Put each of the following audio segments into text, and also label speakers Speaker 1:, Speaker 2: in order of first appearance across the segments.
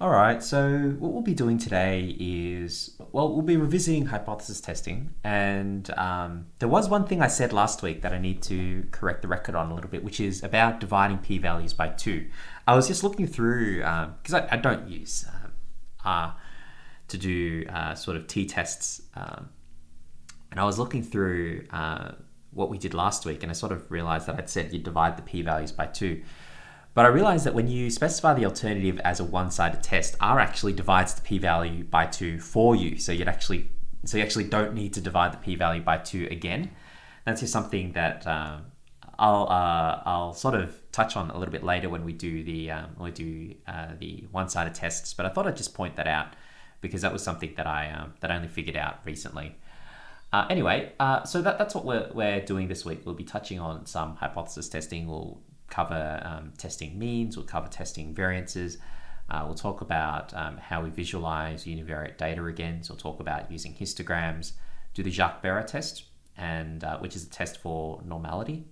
Speaker 1: All right, so what we'll be doing today is, well, we'll be revisiting hypothesis testing. And there was one thing I said last week that I need to correct the record on a little bit, which is about dividing p-values by 2. I was just looking through, because I don't use R to do sort of t-tests. And I was looking through what we did last week, and I sort of realized that I'd said you divide the p-values by 2. But I realized that when you specify the alternative as a one-sided test, R actually divides the p-value by 2 for you. So you actually don't need to divide the p-value by 2 again. That's just something that I'll sort of touch on a little bit later when we do the one-sided tests. But I thought I'd just point that out because that was something that I only figured out recently. Anyway, so that's what we're doing this week. We'll be touching on some hypothesis testing. We'll cover testing means, we'll cover testing variances, we'll talk about how we visualize univariate data again, so we'll talk about using histograms, do the Jacques-Barré test, and which is a test for normality,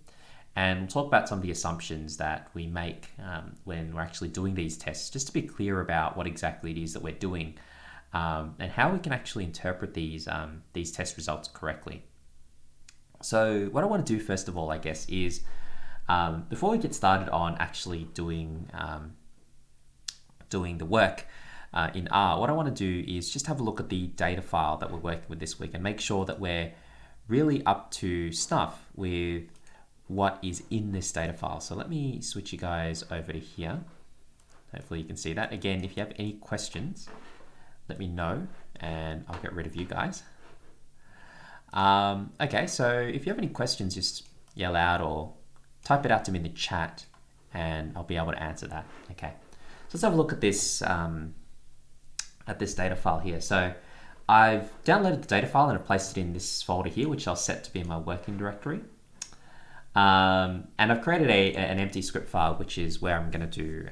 Speaker 1: and we'll talk about some of the assumptions that we make when we're actually doing these tests, just to be clear about what exactly it is that we're doing and how we can actually interpret these test results correctly. So what I want to do first of all, I guess, is before we get started on actually doing the work in R, what I want to do is just have a look at the data file that we're working with this week and make sure that we're really up to snuff with what is in this data file. So let me switch you guys over to here. Hopefully you can see that. Again, if you have any questions, let me know and I'll get rid of you guys. Okay, so if you have any questions, just yell out or type it out to me in the chat and I'll be able to answer that. Okay, so let's have a look at this data file here. So I've downloaded the data file and I've placed it in this folder here, which I'll set to be my working directory. And I've created an empty script file, which is where I'm going to do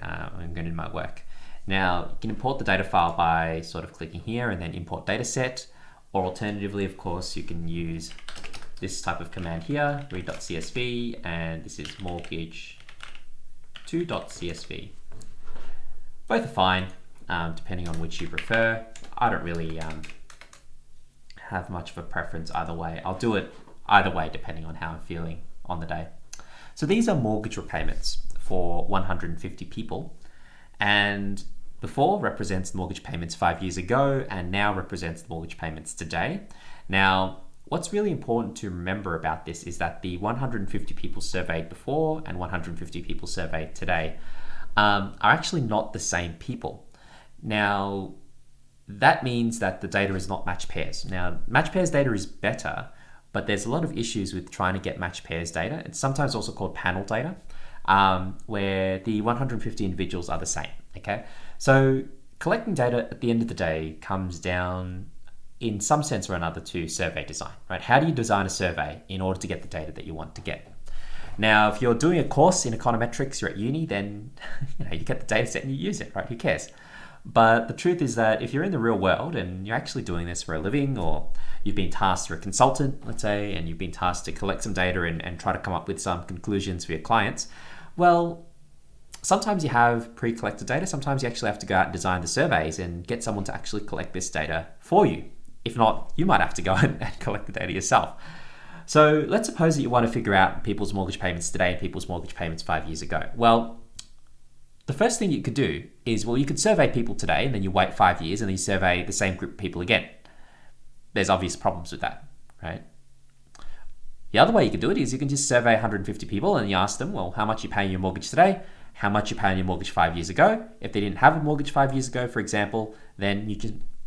Speaker 1: my work. Now you can import the data file by sort of clicking here and then import dataset, or alternatively, of course, you can use this type of command here, read.csv, and this is mortgage2.csv. Both are fine, depending on which you prefer. I don't really have much of a preference either way. I'll do it either way depending on how I'm feeling on the day. So these are mortgage repayments for 150 people, and before represents the mortgage payments 5 years ago and now represents the mortgage payments today. Now, what's really important to remember about this is that the 150 people surveyed before and 150 people surveyed today are actually not the same people. Now, that means that the data is not match pairs. Now, match pairs data is better, but there's a lot of issues with trying to get match pairs data. It's sometimes also called panel data, where the 150 individuals are the same, okay? So collecting data at the end of the day comes down in some sense or another to survey design, right? How do you design a survey in order to get the data that you want to get? Now, if you're doing a course in econometrics, you're at uni, then you get the data set and you use it, right? Who cares? But the truth is that if you're in the real world and you're actually doing this for a living, or you've been tasked to a consultant, let's say, and you've been tasked to collect some data and try to come up with some conclusions for your clients, well, sometimes you have pre-collected data. Sometimes you actually have to go out and design the surveys and get someone to actually collect this data for you. If not, you might have to go and collect the data yourself. So let's suppose that you want to figure out people's mortgage payments today and people's mortgage payments 5 years ago. Well, the first thing you could do is, well, you could survey people today and then you wait 5 years and then you survey the same group of people again. There's obvious problems with that, right? The other way you can do it is you can just survey 150 people and you ask them, well, how much are you paying your mortgage today? How much you paying your mortgage 5 years ago? If they didn't have a mortgage 5 years ago, for example, then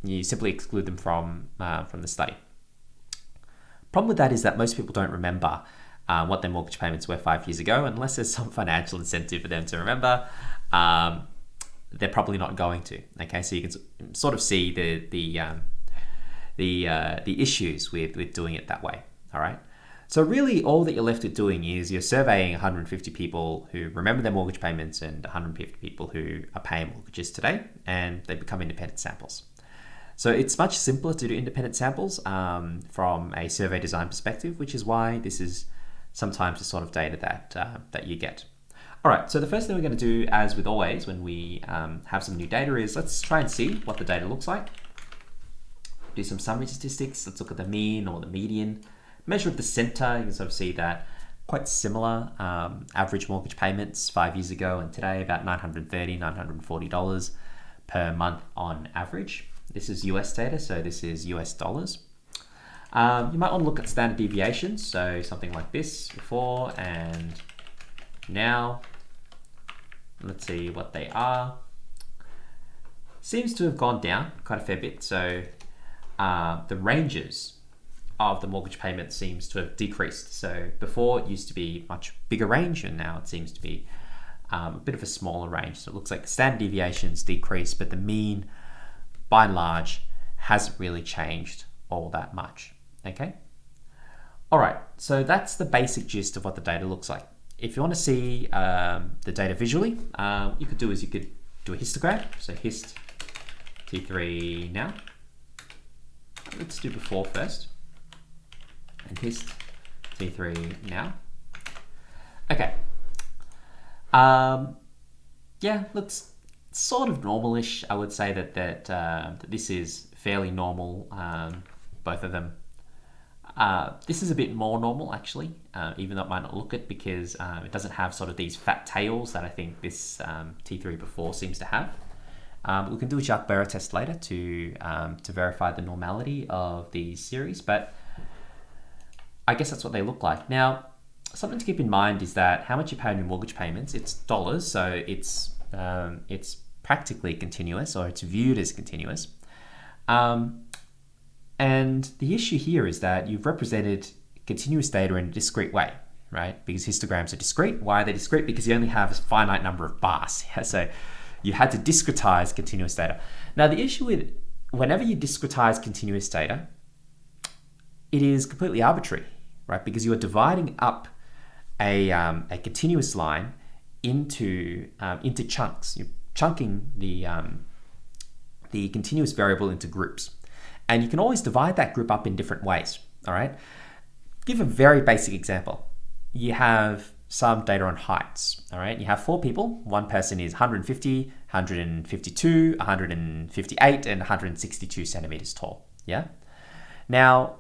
Speaker 1: you simply exclude them from the study. Problem with that is that most people don't remember what their mortgage payments were 5 years ago, unless there's some financial incentive for them to remember. They're probably not going to. Okay, so you can sort of see the issues with doing it that way. All right. So really, all that you're left with doing is you're surveying 150 people who remember their mortgage payments and 150 people who are paying mortgages today, and they become independent samples. So it's much simpler to do independent samples from a survey design perspective, which is why this is sometimes the sort of data that you get. All right, so the first thing we're going to do, as with always when we have some new data, is let's try and see what the data looks like. Do some summary statistics. Let's look at the mean or the median. Measure of the center. You can sort of see that quite similar average mortgage payments 5 years ago and today, about $930, $940 per month on average. This is US data, so this is US dollars. You might want to look at standard deviations, so something like this before and now. Let's see what they are. Seems to have gone down quite a fair bit, so the ranges of the mortgage payment seems to have decreased. So before it used to be much bigger range, and now it seems to be a bit of a smaller range. So it looks like the standard deviations decreased, but the mean, by and large, hasn't really changed all that much. Okay. All right. So that's the basic gist of what the data looks like. If you want to see the data visually, you could do a histogram. So hist T3 now. Let's do before first. And hist T3 now. Okay. Yeah, looks sort of normalish. I would say that this is fairly normal, both of them. This is a bit more normal actually, even though it might not look it, because it doesn't have sort of these fat tails that I think this T3 before seems to have. We can do a Jacques-Barré test later to verify the normality of these series, but I guess that's what they look like. Now, something to keep in mind is that how much you pay on your mortgage payments, it's dollars, so it's practically continuous, or it's viewed as continuous. And the issue here is that you've represented continuous data in a discrete way, right? Because histograms are discrete. Why are they discrete? Because you only have a finite number of bars. So you had to discretize continuous data. Now the issue with whenever you discretize continuous data, it is completely arbitrary, right? Because you are dividing up a continuous line into chunks. You're chunking the continuous variable into groups. And you can always divide that group up in different ways, all right? Give a very basic example. You have some data on heights, all right? You have 4 people. One person is 150, 152, 158, and 162 centimeters tall, yeah? Now,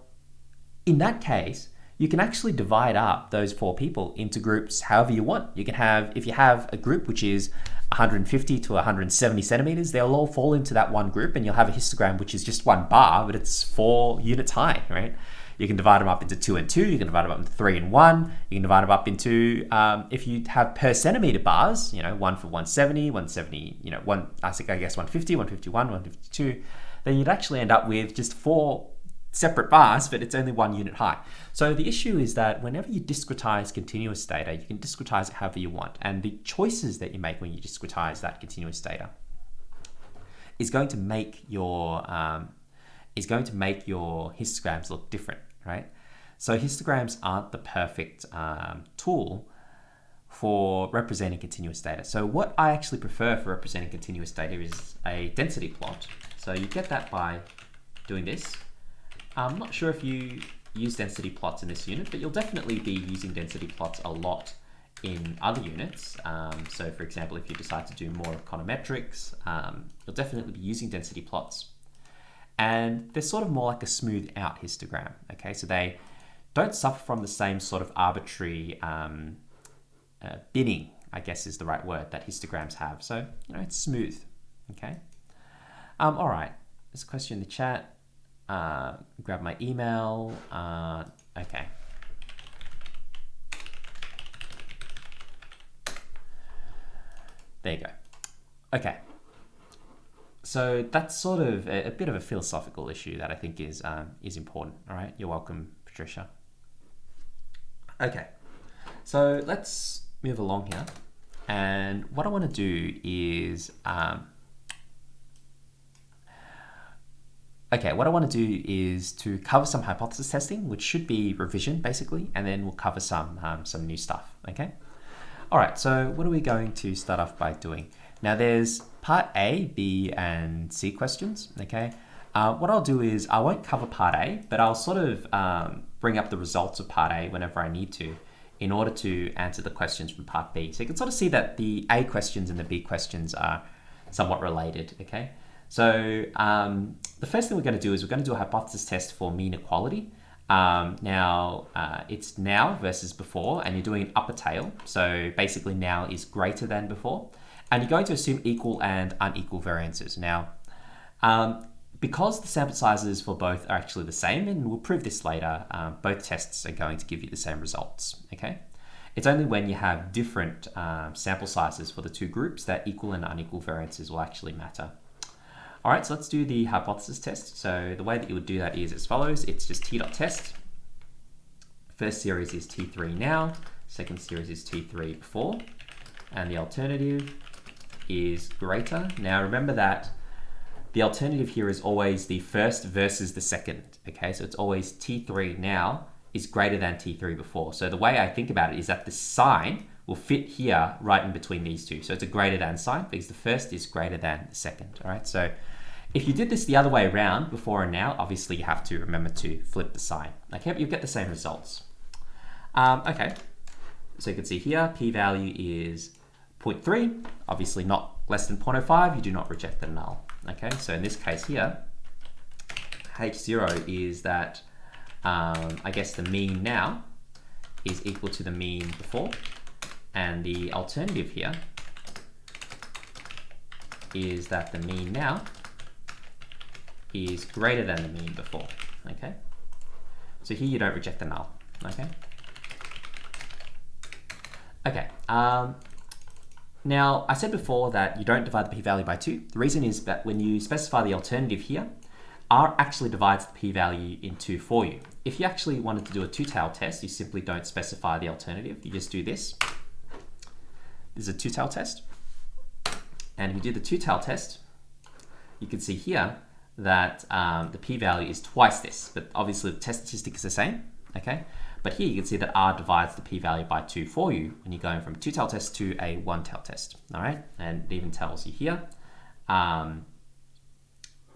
Speaker 1: in that case, you can actually divide up those 4 people into groups however you want. You can have, if you have a group which is 150 to 170 centimeters, they'll all fall into that one group, and you'll have a histogram which is just 1 bar, but it's 4 units high, right? You can divide them up into 2 and 2, you can divide them up into 3 and 1, you can divide them up into, if you have per centimeter bars, you know, 1 for 170, 170, you know, I guess 150, 151, 152, then you'd actually end up with just 4 separate bars, but it's only 1 unit high. So the issue is that whenever you discretize continuous data, you can discretize it however you want. And the choices that you make when you discretize that continuous data is going to make your histograms look different, right? So histograms aren't the perfect tool for representing continuous data. So what I actually prefer for representing continuous data is a density plot. So you get that by doing this. I'm not sure if you use density plots in this unit, but you'll definitely be using density plots a lot in other units. So for example, if you decide to do more econometrics, you'll definitely be using density plots. And they're sort of more like a smoothed out histogram, okay? So they don't suffer from the same sort of arbitrary binning, I guess is the right word, that histograms have. So, you know, it's smooth, okay? All right, there's a question in the chat. Grab my email. Okay. There you go. Okay. So that's sort of a bit of a philosophical issue that I think is important. All right. You're welcome, Patricia. Okay. So let's move along here. And what I want to do is to cover some hypothesis testing, which should be revision basically, and then we'll cover some new stuff, okay? All right, so what are we going to start off by doing? Now there's part A, B, and C questions, okay? What I'll do is I won't cover part A, but I'll sort of bring up the results of part A whenever I need to in order to answer the questions from part B. So you can sort of see that the A questions and the B questions are somewhat related, okay? So the first thing we're going to do is we're going to do a hypothesis test for mean equality. Now, it's now versus before, and you're doing an upper tail. So basically now is greater than before. And you're going to assume equal and unequal variances. Now, because the sample sizes for both are actually the same, and we'll prove this later, both tests are going to give you the same results, okay? It's only when you have different sample sizes for the two groups that equal and unequal variances will actually matter. All right, so let's do the hypothesis test. So the way that you would do that is as follows. It's just t.test. First series is T3 now. Second series is T3 before. And the alternative is greater. Now remember that the alternative here is always the first versus the second. Okay, so it's always T3 now is greater than T3 before. So the way I think about it is that the sign will fit here right in between these two. So it's a greater than sign because the first is greater than the second. All right, so if you did this the other way around, before and now, obviously you have to remember to flip the sign. Okay, but you'll get the same results. Okay, so you can see here, p-value is 0.3, obviously not less than 0.05, you do not reject the null. Okay, so in this case here, H0 is that, I guess the mean now is equal to the mean before, and the alternative here is that the mean now is greater than the mean before, okay? So here you don't reject the null, okay? Okay, now I said before that you don't divide the p-value by 2. The reason is that when you specify the alternative here, R actually divides the p-value in 2 for you. If you actually wanted to do a two-tailed test, you simply don't specify the alternative, you just do this. This is a two-tailed test. And if you do the two-tailed test, you can see here that the p-value is twice this, but obviously the test statistic is the same, okay? But here you can see that R divides the p-value by 2 for you when you're going from a two-tailed test to a one-tailed test, all right? And it even tells you here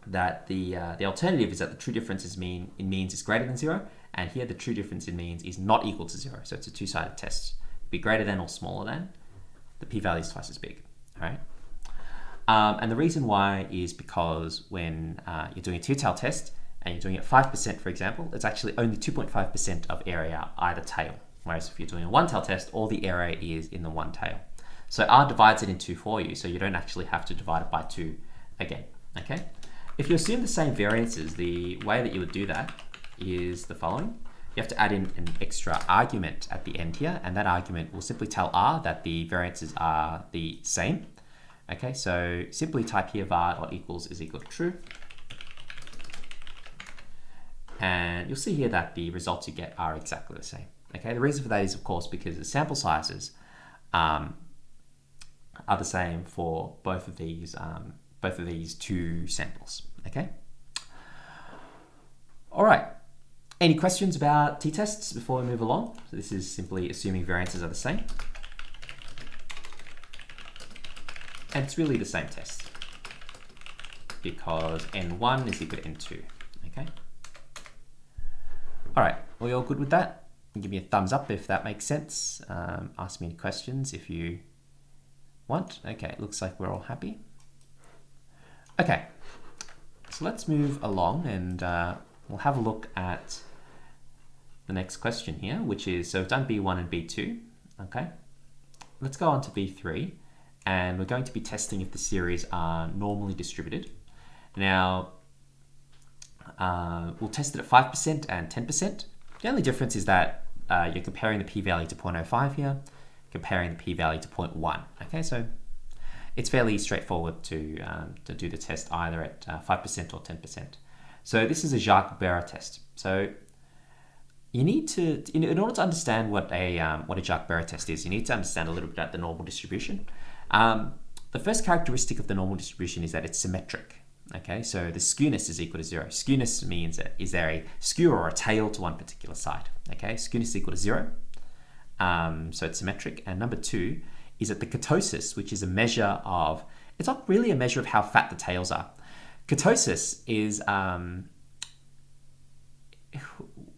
Speaker 1: that the alternative is that the true difference in means is greater than 0, and here the true difference in means is not equal to 0, so it's a two-sided test. Be greater than or smaller than, the p-value is twice as big, all right? And the reason why is because when you're doing a two-tailed test and you're doing it 5%, for example, it's actually only 2.5% of area either tail. Whereas if you're doing a one-tailed test, all the area is in the one tail. So R divides it in 2 for you, so you don't actually have to divide it by 2 again, okay? If you assume the same variances, the way that you would do that is the following. You have to add in an extra argument at the end here, and that argument will simply tell R that the variances are the same. Okay, so simply type here var.equals is equal to true. And you'll see here that the results you get are exactly the same. Okay, the reason for that is, of course, because the sample sizes are the same for both of these two samples. Okay. All right. Any questions about t-tests before we move along? So this is simply assuming variances are the same. And it's really the same test because n1 is equal to n2, okay? All right, are we all good with that? Give me a thumbs up if that makes sense. Ask me any questions if you want. Okay, it looks like we're all happy. Okay, so let's move along and we'll have a look at the next question here, which is, so we've done B1 and B2, okay? Let's go on to B3. And we're going to be testing if the series are normally distributed. Now, we'll test it at 5% and 10%. The only difference is that you're comparing the p-value to 0.05 here, comparing the p-value to 0.1. Okay, so it's fairly straightforward to do the test either at 5% or 10%. So this is a Jacques-Barré test. So you need to, in order to understand what a Jacques-Barré test is, you need to understand a little bit about the normal distribution. The first characteristic of the normal distribution is that it's symmetric. Okay, so the skewness is equal to 0. Skewness means that is there a skew or a tail to one particular side. Okay, skewness is equal to 0. So it's symmetric. And number 2 is that the kurtosis, which is a measure of, it's not really a measure of how fat the tails are. Kurtosis is,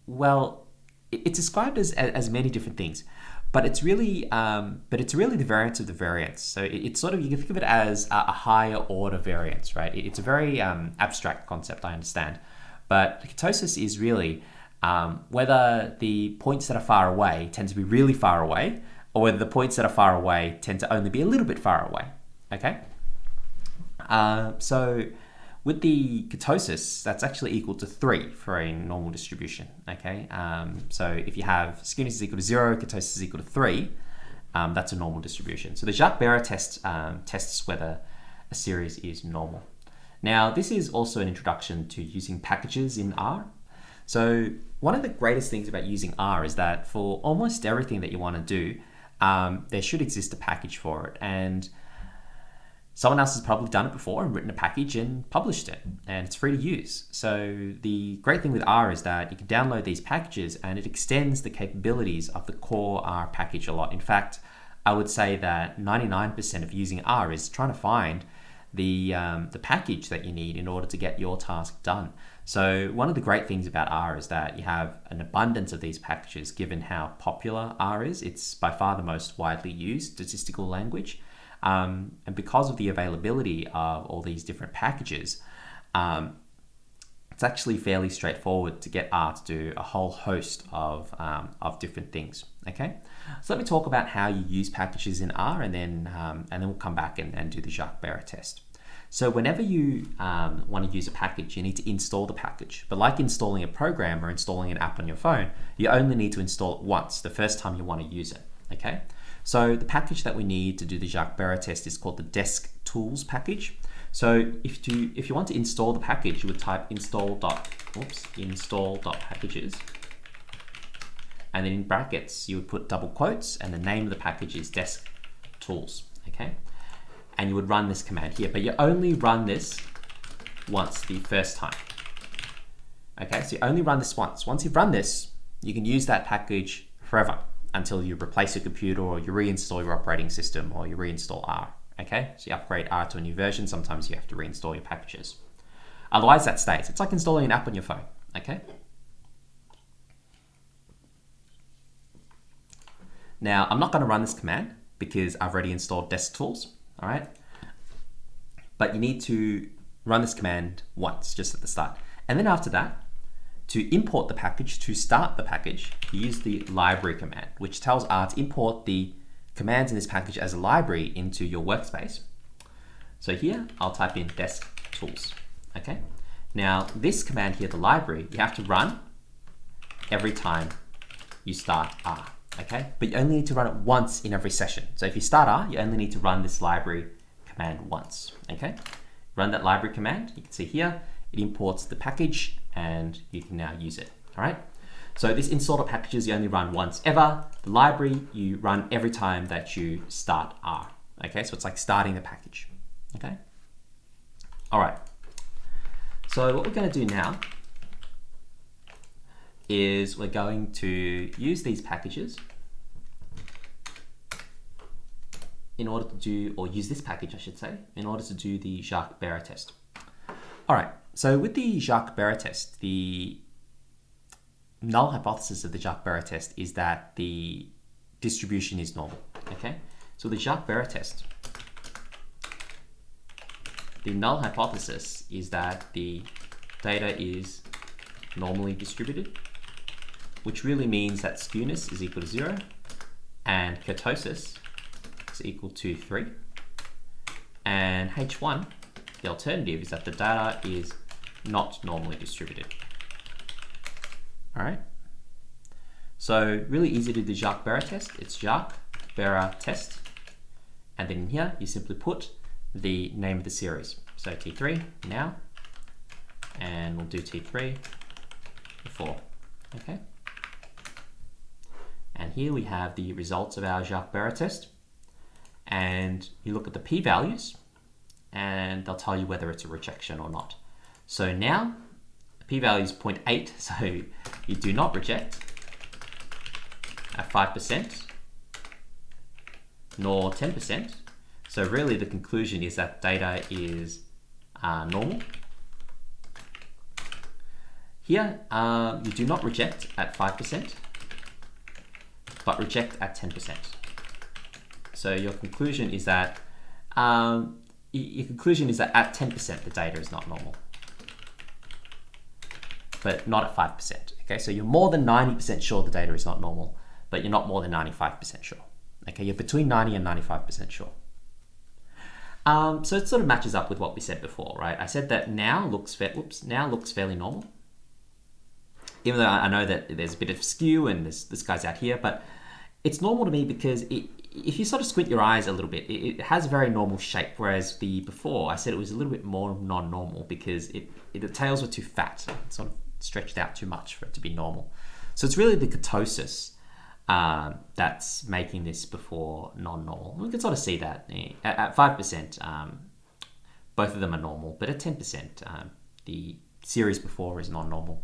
Speaker 1: well, it's described as many different things. but it's really the variance of the variance. So it's sort of, you can think of it as a higher order variance, right? It's a very abstract concept, I understand, but ketosis is really whether the points that are far away tend to be really far away, or whether the points that are far away tend to only be a little bit far away. Okay. So with the ketosis, that's actually equal to 3 for a normal distribution, okay? So if you have skewness is equal to 0, ketosis is equal to 3, that's a normal distribution. So the Jacques-Barré test tests whether a series is normal. Now, this is also an introduction to using packages in R. So one of the greatest things about using R is that for almost everything that you want to do, there should exist a package for it. And someone else has probably done it before and written a package and published it, and it's free to use. So the great thing with R is that you can download these packages and it extends the capabilities of the core R package a lot. In fact, I would say that 99% of using R is trying to find the package that you need in order to get your task done. So one of the great things about R is that you have an abundance of these packages given how popular R is. It's by far the most widely used statistical language. And because of the availability of all these different packages, it's actually fairly straightforward to get R to do a whole host of different things. Okay, so let me talk about how you use packages in R, and then we'll come back and do the Jacques-Barré test. So whenever you want to use a package, you need to install the package. But like installing a program or installing an app on your phone, you only need to install it once, the first time you want to use it. Okay. So the package that we need to do the Jacques-Barré test is called the desk tools package. So if you want to install the package, you would type install.packages, and then in brackets you would put double quotes, and the name of the package is desk tools. Okay, and you would run this command here, but you only run this once the first time. Okay, so you only run this once. Once you've run this, you can use that package forever, until you replace your computer or you reinstall your operating system or you reinstall R. Okay, so you upgrade R to a new version, sometimes you have to reinstall your packages. Otherwise that stays. It's like installing an app on your phone. Okay. Now I'm not going to run this command because I've already installed desk tools. All right. But you need to run this command once, just at the start. And then after that, to import the package, to start the package, you use the library command, which tells R to import the commands in this package as a library into your workspace. So here, I'll type in desk tools. Okay. Now, this command here, the library, you have to run every time you start R. Okay. But you only need to run it once in every session. So if you start R, you only need to run this library command once. Okay. Run that library command. You can see here, it imports the package, and you can now use it. All right. So this install.packages you only run once ever. The library you run every time that you start R. Okay, so it's like starting the package. Okay. All right. So what we're going to do now is we're going to use these packages in order to do, or use this package, I should say, in order to do the Jacques-Barré test. All right. So with the Jacques-Barré test, the null hypothesis of the Jacques-Barré test is that the distribution is normal. Okay, so the Jacques-Barré test, the null hypothesis is that the data is normally distributed, which really means that skewness is equal to 0 and ketosis is equal to 3, and H1, the alternative, is that the data is not normally distributed. All right. So really easy to do the Jacques-Barré test. It's Jacques-Barré test. And then in here, you simply put the name of the series. So T3 now, and we'll do T3 before. Okay. And here we have the results of our Jacques-Barré test. And you look at the p-values, and they'll tell you whether it's a rejection or not. So now, the p-value is 0.8, so you do not reject at 5%, nor 10%. So really the conclusion is that data is normal. Here, you do not reject at 5%, but reject at 10%. So your conclusion is that at 10% the data is not normal, but not at 5%. Okay, so you're more than 90% sure the data is not normal, but you're not more than 95% sure. Okay, you're between 90 and 95% sure. So it sort of matches up with what we said before, right? I said that now looks fairly normal, even though I know that there's a bit of skew and this guy's out here, but it's normal to me because if you sort of squint your eyes a little bit, it has a very normal shape, whereas before I said it was a little bit more non-normal because the tails were too fat, sort of stretched out too much for it to be normal. So it's really the kurtosis that's making this before non-normal. We can sort of see that at 5%, both of them are normal, but at 10%, the series before is non-normal.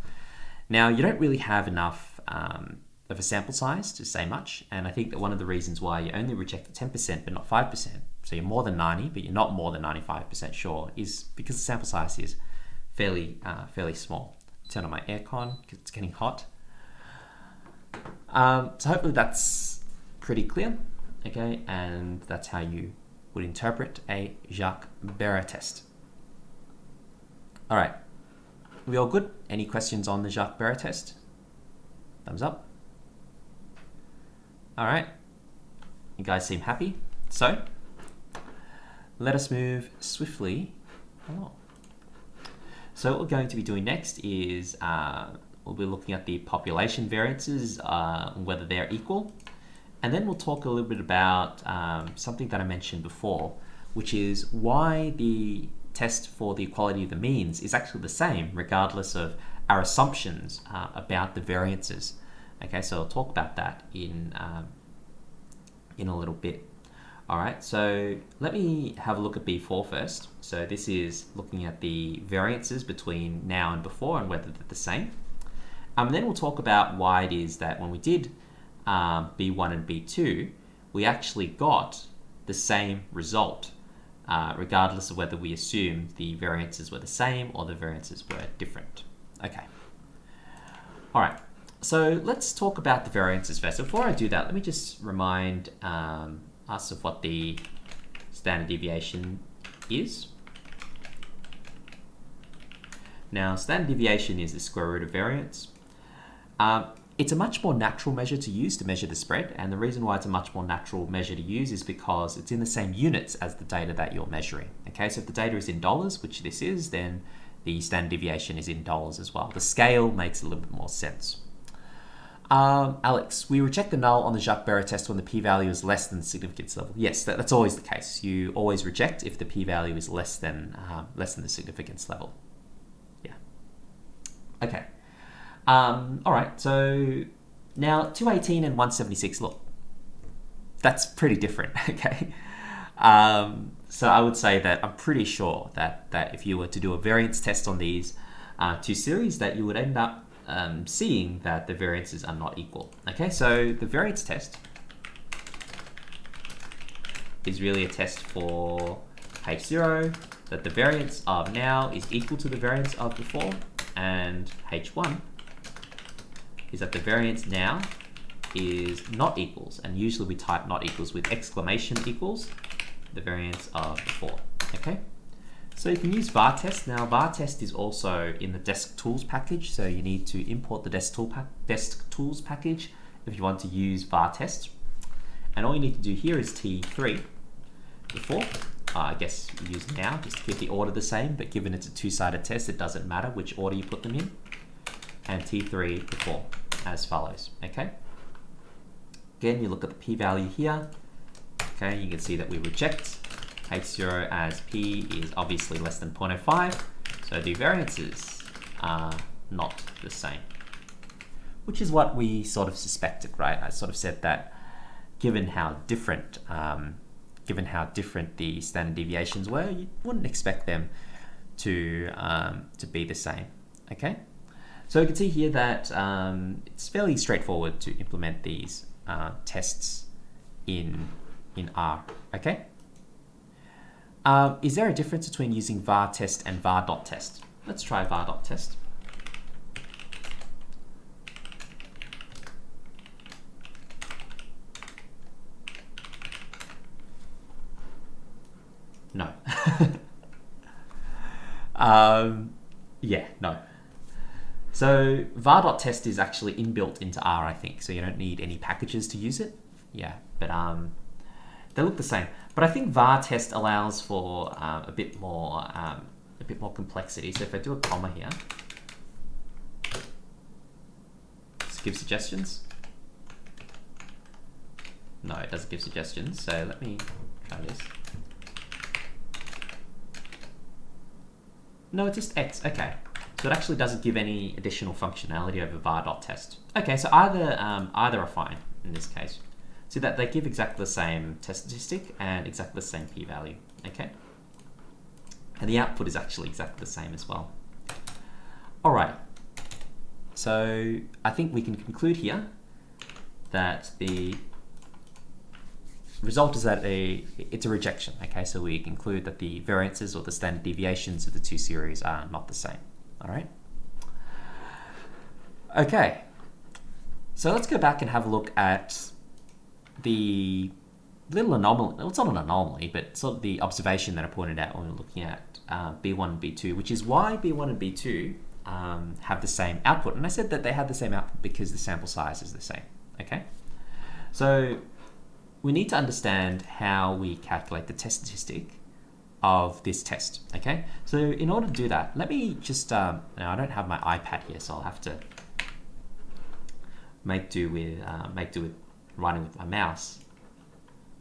Speaker 1: Now, you don't really have enough of a sample size to say much, and I think that one of the reasons why you only reject 10% but not 5%, so you're more than 90 but you're not more than 95% sure, is because the sample size is fairly small. Turn on my aircon because it's getting hot. So hopefully that's pretty clear, okay, and that's how you would interpret a Jacques-Berer test. All right, we all good? Any questions on the Jacques-Berer test? Thumbs up. All right, you guys seem happy. So let us move swiftly along. So what we're going to be doing next is we'll be looking at the population variances, whether they're equal. And then we'll talk a little bit about something that I mentioned before, which is why the test for the equality of the means is actually the same, regardless of our assumptions about the variances. Okay, so I'll talk about that in a little bit. All right, so let me have a look at B4 first. So this is looking at the variances between now and before and whether they're the same. And then we'll talk about why it is that when we did B1 and B2, we actually got the same result, regardless of whether we assumed the variances were the same or the variances were different. Okay. All right. So let's talk about the variances first. Before I do that, let me just remind us of what the standard deviation is. Now, standard deviation is the square root of variance. It's a much more natural measure to use to measure the spread, and the reason why it's a much more natural measure to use is because it's in the same units as the data that you're measuring. Okay, so if the data is in dollars, which this is, then the standard deviation is in dollars as well. The scale makes a little bit more sense. Alex, we reject the null on the Jacques-Berer test when the p-value is less than the significance level. Yes, that's always the case. You always reject if the p-value is less than the significance level. Yeah. Okay. All right. So now 218 and 176. Look, that's pretty different. Okay. So I would say that I'm pretty sure that if you were to do a variance test on these two series, that you would end up seeing that the variances are not equal. Okay, so the variance test is really a test for H0, that the variance of now is equal to the variance of before, and H1 is that the variance now is not equals, and usually we type not equals with exclamation equals the variance of before. Okay. So you can use var test. Now var test is also in the desk tools package, so you need to import the desk tools package if you want to use var test. And all you need to do here is T3 before. I guess you use now just to keep the order the same, but given it's a two-sided test, it doesn't matter which order you put them in. And T3 before, as follows. Okay. Again, you look at the p-value here. Okay, you can see that we reject H0 as p is obviously less than 0.05, so the variances are not the same, which is what we sort of suspected, right? I sort of said that given how different the standard deviations were, you wouldn't expect them to be the same. Okay, so you can see here that it's fairly straightforward to implement these tests in R. Okay. Is there a difference between using var test and var.test? Let's try var.test. Yeah, no. So var.test is actually inbuilt into R, I think, so you don't need any packages to use it. Yeah, but they look the same. But I think var test allows for a bit more complexity. So if I do a comma here, just give suggestions. No, it doesn't give suggestions. So let me try this. No, it's just X. Okay. So it actually doesn't give any additional functionality over var.test. Okay, so either are fine in this case. So that they give exactly the same test statistic and exactly the same p-value. Okay. And the output is actually exactly the same as well. All right. So I think we can conclude here that the result is that it's a rejection. Okay, so we conclude that the variances or the standard deviations of the two series are not the same. All right. Okay. So let's go back and have a look at the little anomaly. Well, it's not an anomaly, but sort of the observation that I pointed out when we were looking at B1 and B2, which is why B1 and B2 have the same output. And I said that they have the same output because the sample size is the same. Okay. So we need to understand how we calculate the test statistic of this test. Okay, so in order to do that, let me just now I don't have my iPad here, so I'll have to make do with writing with my mouse,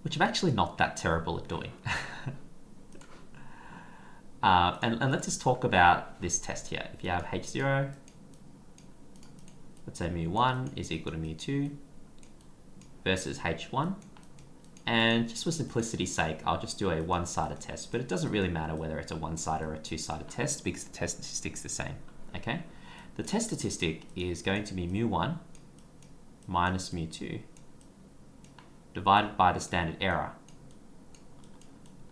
Speaker 1: which I'm actually not that terrible at doing. And let's just talk about this test here. If you have H0, let's say mu1 is equal to mu2 versus H1. And just for simplicity's sake, I'll just do a one-sided test, but it doesn't really matter whether it's a one-sided or a two-sided test because the test statistic's the same, okay? The test statistic is going to be mu1 minus mu2 divided by the standard error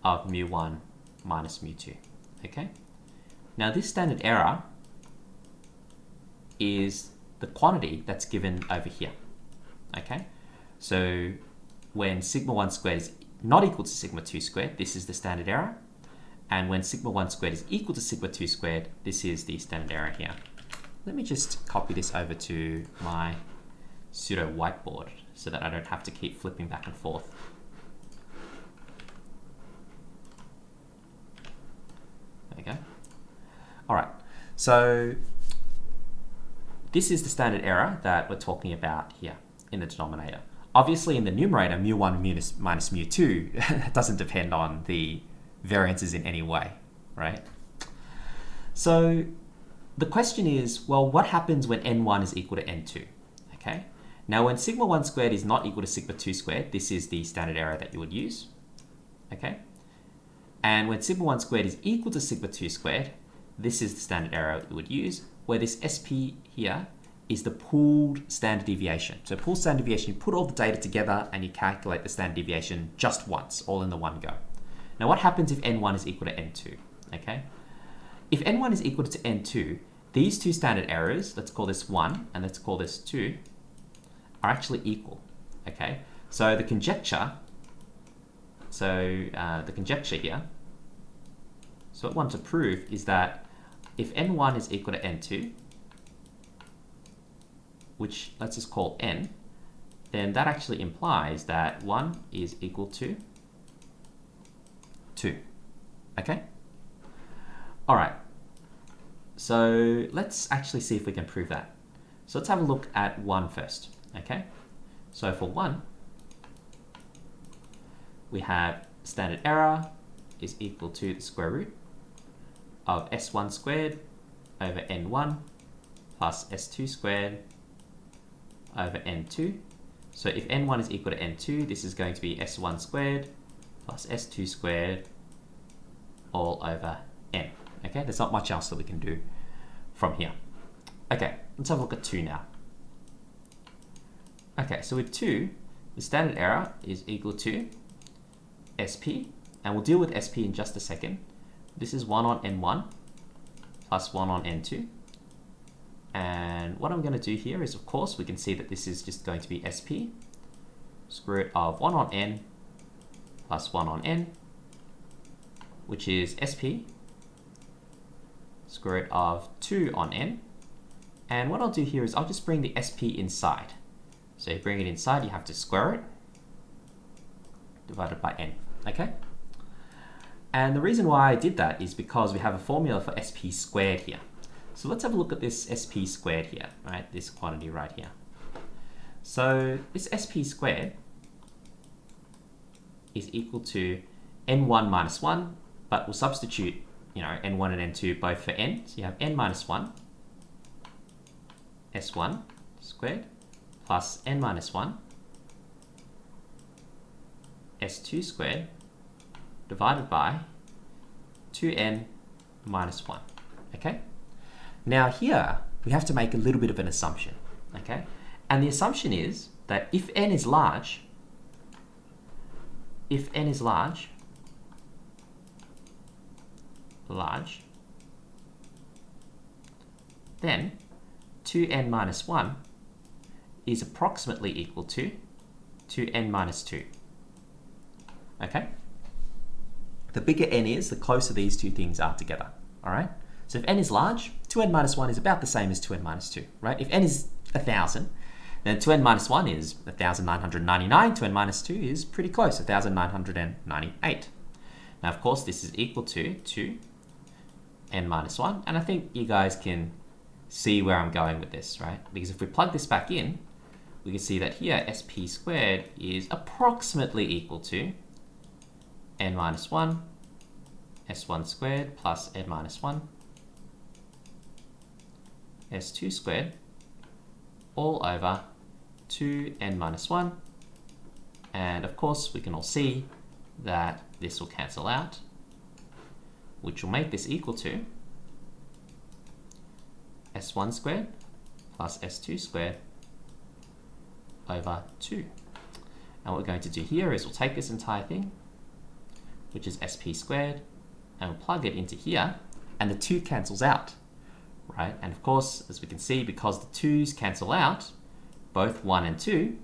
Speaker 1: of mu1 minus mu2, okay? Now this standard error is the quantity that's given over here, okay? So when sigma 1 squared is not equal to sigma 2 squared, this is the standard error. And when sigma 1 squared is equal to sigma 2 squared, this is the standard error here. Let me just copy this over to my pseudo whiteboard so that I don't have to keep flipping back and forth. There we go. All right, so this is the standard error that we're talking about here in the denominator. Obviously, in the numerator, mu1 minus mu2 doesn't depend on the variances in any way, right? So the question is, well, what happens when n1 is equal to n2? Okay. Now, when sigma 1 squared is not equal to sigma 2 squared, this is the standard error that you would use. Okay. And when sigma 1 squared is equal to sigma 2 squared, this is the standard error you would use, where this SP here is the pooled standard deviation. So pooled standard deviation, you put all the data together and you calculate the standard deviation just once, all in the one go. Now what happens if n1 is equal to n2? Okay, if n1 is equal to n2, these two standard errors, let's call this 1 and let's call this 2, are actually equal. Okay, so the conjecture, here, so what I want to prove is that if n1 is equal to n2, which let's just call n, then that actually implies that 1 is equal to 2. Okay? All right. So let's actually see if we can prove that. So let's have a look at 1 first. Okay? So for 1, we have standard error is equal to the square root of s1 squared over n1 plus s2 squared over n2. So if n1 is equal to n2, this is going to be s1 squared plus s2 squared all over n. Okay, there's not much else that we can do from here. Okay, let's have a look at 2 now. Okay, so with 2, the standard error is equal to SP, and we'll deal with SP in just a second. This is 1 on n1 plus 1 on n2. And what I'm going to do here is, of course, we can see that this is just going to be SP, square root of 1 on n plus 1 on n, which is SP square root of 2 on n. And what I'll do here is I'll just bring the SP inside. So you bring it inside, you have to square it, divided by n, okay? And the reason why I did that is because we have a formula for SP squared here. So let's have a look at this SP squared here, right? This quantity right here. So this SP squared is equal to n1 minus 1, but we'll substitute, n1 and n2 both for n. So you have n minus 1 s1 squared plus n minus 1 s2 squared divided by 2n minus 1, okay? Now here, we have to make a little bit of an assumption, okay? And the assumption is that if n is large, then 2n minus 1 is approximately equal to 2n minus 2. Okay? The bigger n is, the closer these two things are together. All right? So if n is large, 2n minus 1 is about the same as 2n minus 2. Right? If n is 1,000, then 2n minus 1 is 1,999. 2n minus 2 is pretty close, 1,998. Now, of course, this is equal to 2n minus 1. And I think you guys can see where I'm going with this, right? Because if we plug this back in, we can see that here SP squared is approximately equal to n minus 1 s1 squared plus n minus 1 s2 squared all over 2n minus 1. And of course, we can all see that this will cancel out, which will make this equal to s1 squared plus s2 squared over 2. And what we're going to do here is we'll take this entire thing, which is SP squared, and we'll plug it into here, and the 2 cancels out, right? And of course, as we can see, because the 2's cancel out, both 1 and 2,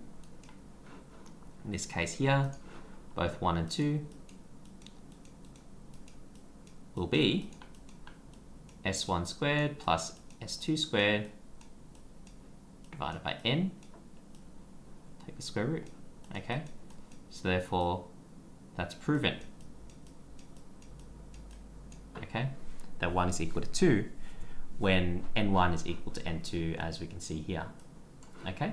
Speaker 1: in this case here, both 1 and 2 will be s1 squared plus s2 squared divided by n, take the square root, okay? So therefore, that's proven, okay? That 1 is equal to 2 when n1 is equal to n2, as we can see here, okay?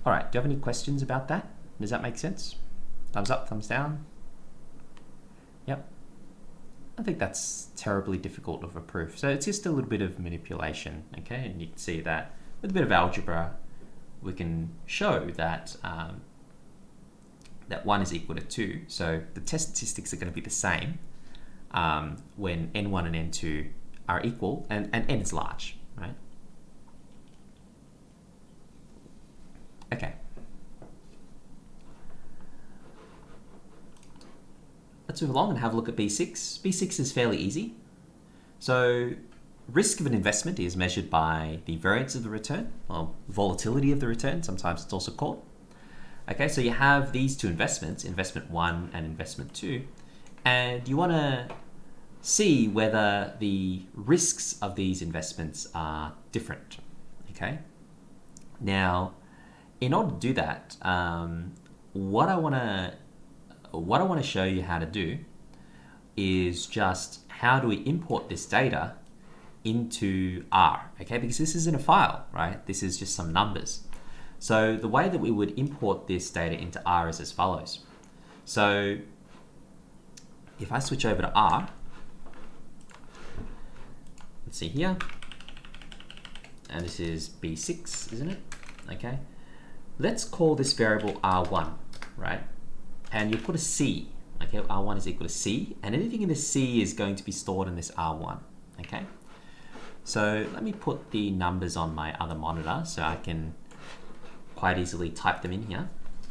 Speaker 1: All right, do you have any questions about that? Does that make sense? Thumbs up, thumbs down? Yep. I think that's terribly difficult of a proof. So it's just a little bit of manipulation, okay? And you can see that with a bit of algebra, we can show that that 1 is equal to 2. So the test statistics are going to be the same when n1 and n2 are equal and n is large, right? Okay. Let's move along and have a look at B6. B6 is fairly easy. So risk of an investment is measured by the variance of the return, or volatility of the return, sometimes it's also called. Okay, so you have these two investments, investment 1 and investment 2, and you want to see whether the risks of these investments are different, okay? Now, in order to do that, what I want to show you how to do is just how do we import this data into R, okay? Because this isn't a file, right? This is just some numbers. So the way that we would import this data into R is as follows. So if I switch over to R, let's see here, and this is B6, isn't it? Okay. Let's call this variable R1, right? And you put a C, okay? R1 is equal to C, and anything in the C is going to be stored in this R1, okay? So let me put the numbers on my other monitor so I can quite easily type them in here.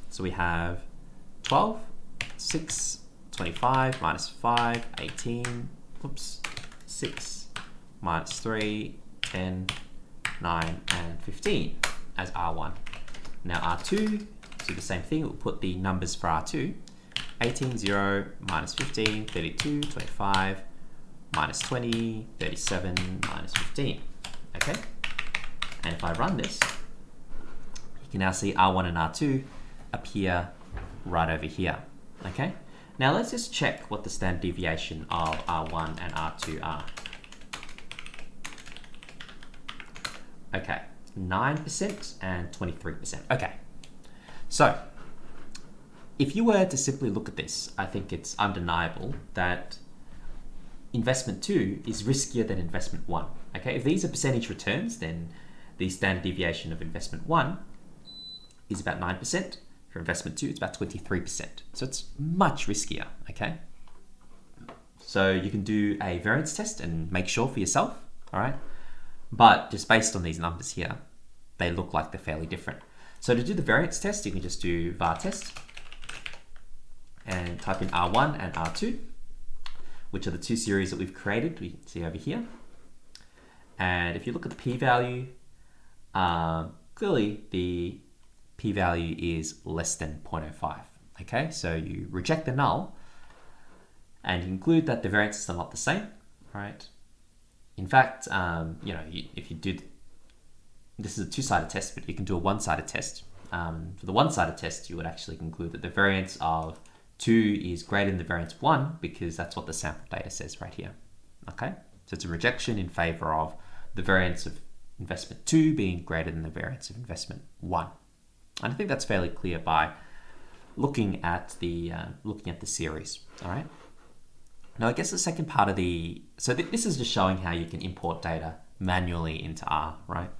Speaker 1: So we have 12, 6, 25, minus 5, 18, oops, 6, minus 3, 10, 9, and 15 as R1. Now R2, do the same thing, we'll put the numbers for R2, 18, 0, minus 15, 32, 25, minus 20, 37, minus 15. Okay? And if I run this, you can now see R1 and R2 appear right over here. Okay? Now let's just check what the standard deviation of R1 and R2 are. Okay, 9% and 23%. Okay, so if you were to simply look at this, I think it's undeniable that investment 2 is riskier than investment 1. Okay, if these are percentage returns, then the standard deviation of investment 1 is about 9%. For investment 2, it's about 23%. So it's much riskier, okay? So you can do a variance test and make sure for yourself, all right? But just based on these numbers here, they look like they're fairly different. So to do the variance test, you can just do var test and type in R1 and R2, which are the two series that we've created. We can see over here. And if you look at the p-value, clearly the p-value is less than 0.05. Okay, so you reject the null and you conclude that the variances are not the same, right? In fact, if you do, this is a two-sided test, but you can do a one-sided test. For the one-sided test, you would actually conclude that the variance of 2 is greater than the variance of 1 because that's what the sample data says right here. Okay, so it's a rejection in favor of the variance of investment 2 being greater than the variance of investment 1. And I think that's fairly clear by looking at the series. All right. Now, I guess the second part of this is just showing how you can import data manually into R, right?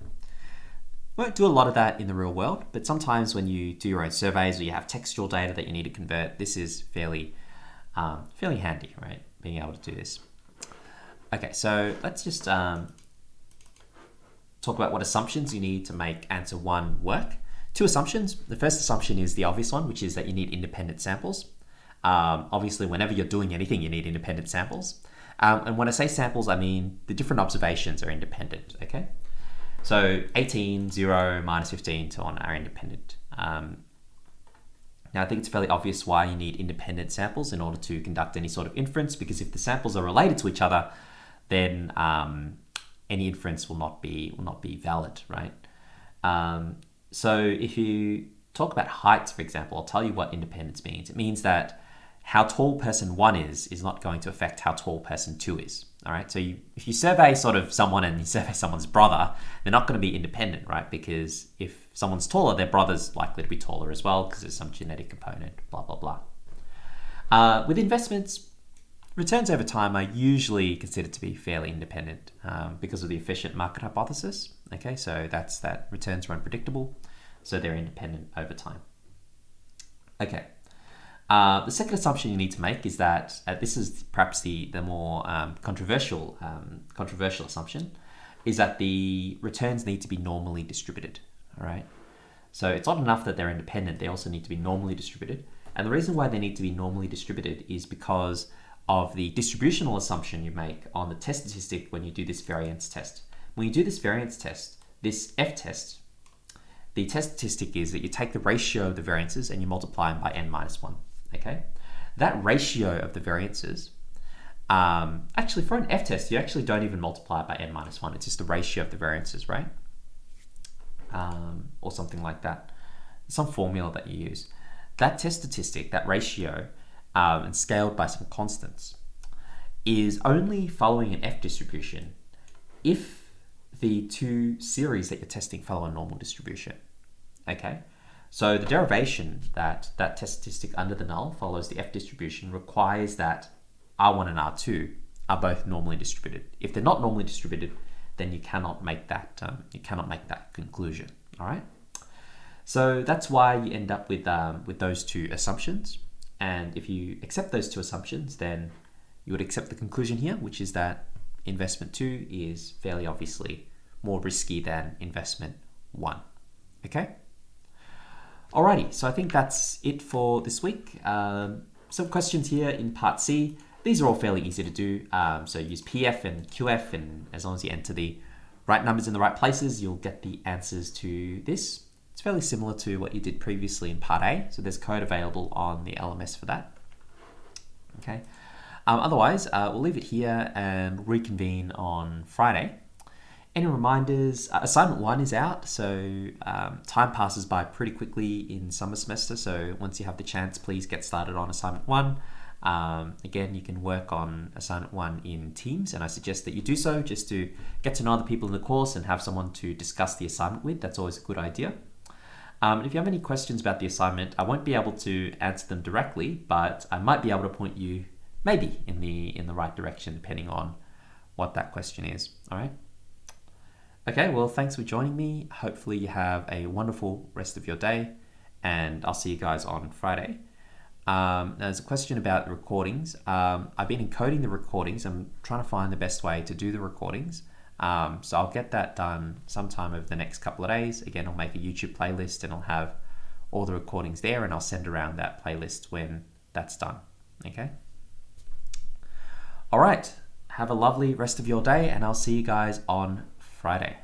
Speaker 1: We won't do a lot of that in the real world, but sometimes when you do your own surveys or you have textual data that you need to convert, this is fairly handy, right? Being able to do this. Okay, so let's just talk about what assumptions you need to make answer 1 work. 2 assumptions. The first assumption is the obvious one, which is that you need independent samples. Obviously, whenever you're doing anything, you need independent samples. And when I say samples, I mean the different observations are independent, okay? So 18, 0, minus 15, so on are independent. Now, I think it's fairly obvious why you need independent samples in order to conduct any sort of inference, because if the samples are related to each other, then any inference will not be valid, right? So if you talk about heights, for example, I'll tell you what independence means. It means that how tall person 1 is not going to affect how tall person 2 is. All right. So if you survey sort of someone and you survey someone's brother, they're not going to be independent, right? Because if someone's taller, their brother's likely to be taller as well because there's some genetic component, blah, blah, blah. With investments, returns over time are usually considered to be fairly independent because of the efficient market hypothesis. Okay, so that's that returns are unpredictable, so they're independent over time. Okay. The second assumption you need to make is that this is perhaps the more controversial assumption, is that the returns need to be normally distributed. All right. So it's not enough that they're independent; they also need to be normally distributed. And the reason why they need to be normally distributed is because of the distributional assumption you make on the test statistic when you do this variance test. When you do this variance test, this f-test, the test statistic is that you take the ratio of the variances and you multiply them by n-1. Okay, that ratio of the variances, actually for an f-test, you actually don't even multiply it by n-1. It's just the ratio of the variances, right? Or something like that. Some formula that you use. That test statistic, that ratio, and scaled by some constants, is only following an f distribution if the 2 series that you're testing follow a normal distribution. Okay. So the derivation that test statistic under the null follows the f distribution requires that R1 and R2 are both normally distributed. If they're not normally distributed, then you cannot make that conclusion. All right. So that's why you end up with those 2 assumptions. And if you accept those 2 assumptions, then you would accept the conclusion here, which is that investment 2 is fairly obviously more risky than investment 1. Okay. Alrighty, so I think that's it for this week. Some questions here in part C. These are all fairly easy to do. So use PF and QF, and as long as you enter the right numbers in the right places, you'll get the answers to this. It's fairly similar to what you did previously in part A. So there's code available on the LMS for that. Okay. Otherwise, we'll leave it here and reconvene on Friday. Any reminders? Assignment 1 is out, so time passes by pretty quickly in summer semester. So once you have the chance, please get started on assignment 1. Again, you can work on assignment 1 in teams, and I suggest that you do so just to get to know other people in the course and have someone to discuss the assignment with. That's always a good idea. If you have any questions about the assignment, I won't be able to answer them directly, but I might be able to point you maybe in the right direction depending on what that question is. All right. Okay, well, thanks for joining me. Hopefully you have a wonderful rest of your day, and I'll see you guys on Friday. There's a question about the recordings. I've been encoding the recordings. I'm trying to find the best way to do the recordings. So I'll get that done sometime over the next couple of days. Again, I'll make a YouTube playlist and I'll have all the recordings there, and I'll send around that playlist when that's done. Okay? All right. Have a lovely rest of your day, and I'll see you guys on Friday.